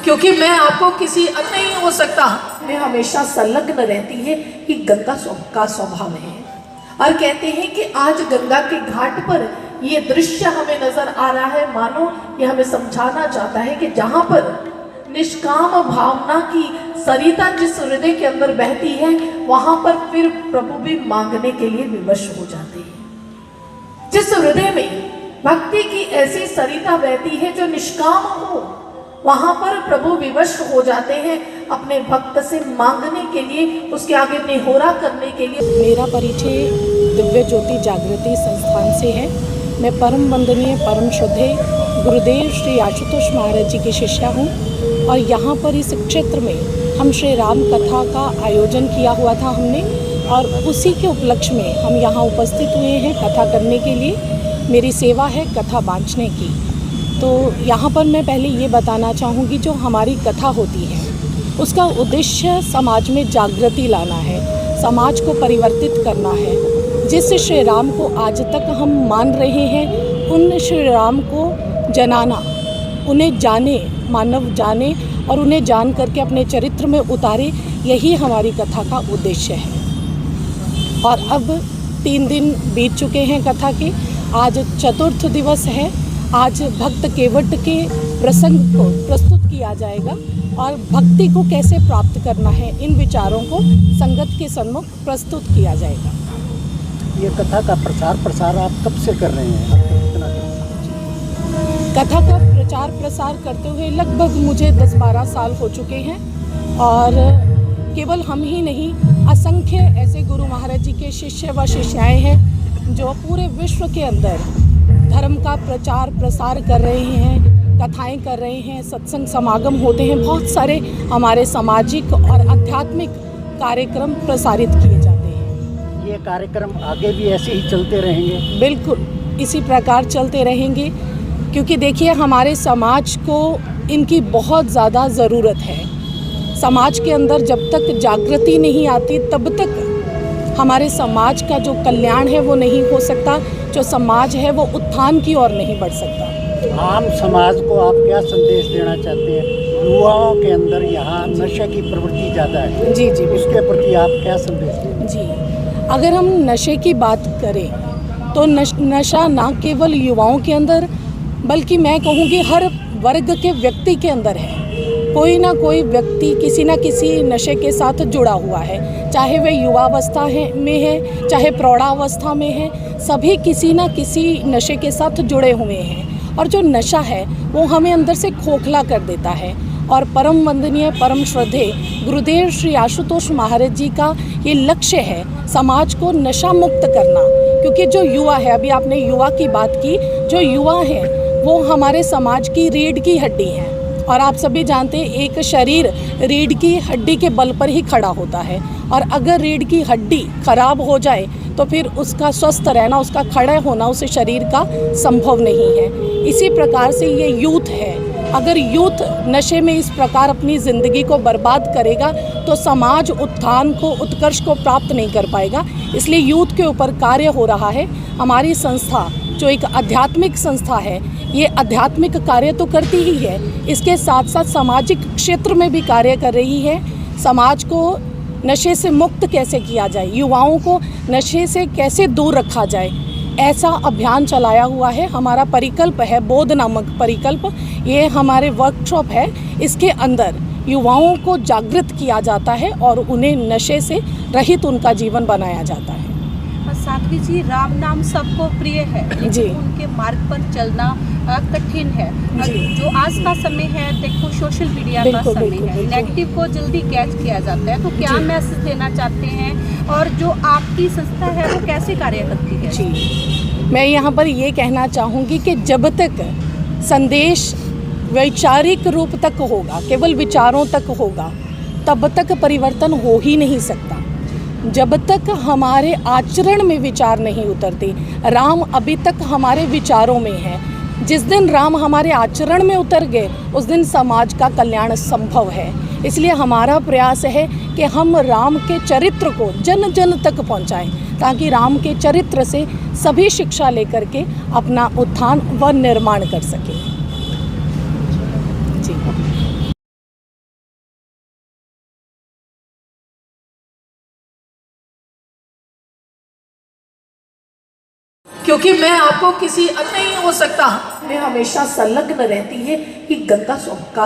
क्योंकि मैं आपको किसी नहीं हो सकता, मैं हमेशा संलग्न रहती है कि गंगा का स्वभाव है। और कहते हैं कि आज गंगा के घाट पर ये दृश्य हमें नजर आ रहा है, मानो ये हमें समझाना चाहता है कि जहां पर निष्काम भावना की सरिता जिस हृदय के अंदर बहती है, वहां पर फिर प्रभु भी मांगने के लिए विवश हो जाते हैं। जिस हृदय में भक्ति की ऐसी सरिता बहती है जो निष्काम हो, वहां पर प्रभु विवश हो जाते हैं अपने भक्त से मांगने के लिए, उसके आगे निहोरा करने के लिए। मेरा परिचय दिव्य ज्योति जागृति संस्थान से है। मैं परम वंदनीय परम श्रद्धेय गुरुदेव श्री आशुतोष महाराज जी की शिष्या हूँ और यहाँ पर इस क्षेत्र में हम श्री राम कथा का आयोजन किया हुआ था हमने, और उसी के उपलक्ष्य में हम यहाँ उपस्थित हुए हैं कथा करने के लिए। मेरी सेवा है कथा बाँचने की। तो यहाँ पर मैं पहले ये बताना चाहूँगी, जो हमारी कथा होती है उसका उद्देश्य समाज में जागृति लाना है, समाज को परिवर्तित करना है। जिस श्री राम को आज तक हम मान रहे हैं, उन श्री राम को जनाना, उन्हें जाने, मानव जाने और उन्हें जान करके अपने चरित्र में उतारे, यही हमारी कथा का उद्देश्य है। और अब 3 दिन बीत चुके हैं कथा के। आज चतुर्थ दिवस है। आज भक्त केवट के प्रसंग को प्रस्तुत किया जाएगा और भक्ति को कैसे प्राप्त करना है, इन विचारों को संगत के सम्मुख प्रस्तुत किया जाएगा। ये कथा का प्रचार प्रसार आप कब से कर रहे हैं? कथा का प्रचार प्रसार करते हुए लगभग मुझे 10-12 साल हो चुके हैं, और केवल हम ही नहीं, असंख्य ऐसे गुरु महाराज जी के शिष्य व शिष्याएं हैं जो पूरे विश्व के अंदर धर्म का प्रचार प्रसार कर रहे हैं, कथाएं कर रहे हैं, सत्संग समागम होते हैं, बहुत सारे हमारे सामाजिक और आध्यात्मिक कार्यक्रम प्रसारित किए जाते हैं। ये कार्यक्रम आगे भी ऐसे ही चलते रहेंगे? बिल्कुल इसी प्रकार चलते रहेंगे, क्योंकि देखिए हमारे समाज को इनकी बहुत ज़्यादा ज़रूरत है। समाज के अंदर जब तक जागृति नहीं आती, तब तक हमारे समाज का जो कल्याण है वो नहीं हो सकता, जो समाज है वो उत्थान की ओर नहीं बढ़ सकता। आम समाज को आप क्या संदेश देना चाहते हैं? युवाओं के अंदर यहाँ नशे की प्रवृत्ति ज़्यादा है। जी जी, उसके प्रति आप क्या संदेश देंगे? जी, अगर हम नशे की बात करें तो नशा ना केवल युवाओं के अंदर, बल्कि मैं कहूँगी हर वर्ग के व्यक्ति के अंदर है। कोई ना कोई व्यक्ति किसी न किसी नशे के साथ जुड़ा हुआ है, चाहे वह युवावस्था में है, चाहे प्रौढ़ावस्था में है, सभी किसी न किसी नशे के साथ जुड़े हुए हैं। और जो नशा है वो हमें अंदर से खोखला कर देता है। और परम वंदनीय परम श्रद्धेय गुरुदेव श्री आशुतोष महाराज जी का ये लक्ष्य है समाज को नशा मुक्त करना। क्योंकि जो युवा है, अभी आपने युवा की बात की, जो युवा है वो हमारे समाज की रीढ़ की हड्डी है। और आप सभी जानते हैं एक शरीर रीढ़ की हड्डी के बल पर ही खड़ा होता है, और अगर रीढ़ की हड्डी खराब हो जाए तो फिर उसका स्वस्थ रहना, उसका खड़ा होना उस शरीर का संभव नहीं है। इसी प्रकार से ये यूथ है। अगर यूथ नशे में इस प्रकार अपनी ज़िंदगी को बर्बाद करेगा तो समाज उत्थान को, उत्कर्ष को प्राप्त नहीं कर पाएगा। इसलिए यूथ के ऊपर कार्य हो रहा है। हमारी संस्था जो एक आध्यात्मिक संस्था है, ये आध्यात्मिक कार्य तो करती ही है, इसके साथ साथ सामाजिक क्षेत्र में भी कार्य कर रही है। समाज को नशे से मुक्त कैसे किया जाए, युवाओं को नशे से कैसे दूर रखा जाए, ऐसा अभियान चलाया हुआ है। हमारा परिकल्प है, बोध नामक परिकल्प, ये हमारे वर्कशॉप है। इसके अंदर युवाओं को जागृत किया जाता है और उन्हें नशे से रहित उनका जीवन बनाया जाता है। साध्वी जी, राम नाम सबको प्रिय है, जी, उनके मार्ग पर चलना कठिन है। जो आज का समय है, देखो सोशल मीडिया का समय है, नेगेटिव को जल्दी कैच किया जाता है, तो क्या मैसेज देना चाहते हैं और जो आपकी संस्था है वो कैसे कार्य करती है? जी, मैं यहाँ पर ये कहना चाहूँगी कि जब तक संदेश वैचारिक रूप तक होगा, केवल विचारों तक होगा, तब तक परिवर्तन हो ही नहीं सकता। जब तक हमारे आचरण में विचार नहीं उतरते, राम अभी तक हमारे विचारों में है। जिस दिन राम हमारे आचरण में उतर गए, उस दिन समाज का कल्याण संभव है। इसलिए हमारा प्रयास है कि हम राम के चरित्र को जन जन तक पहुंचाएं, ताकि राम के चरित्र से सभी शिक्षा लेकर के अपना उत्थान व निर्माण कर सकें। जी। क्योंकि मैं आपको किसी नहीं हो सकता, मैं हमेशा संलग्न रहती है कि गंगा का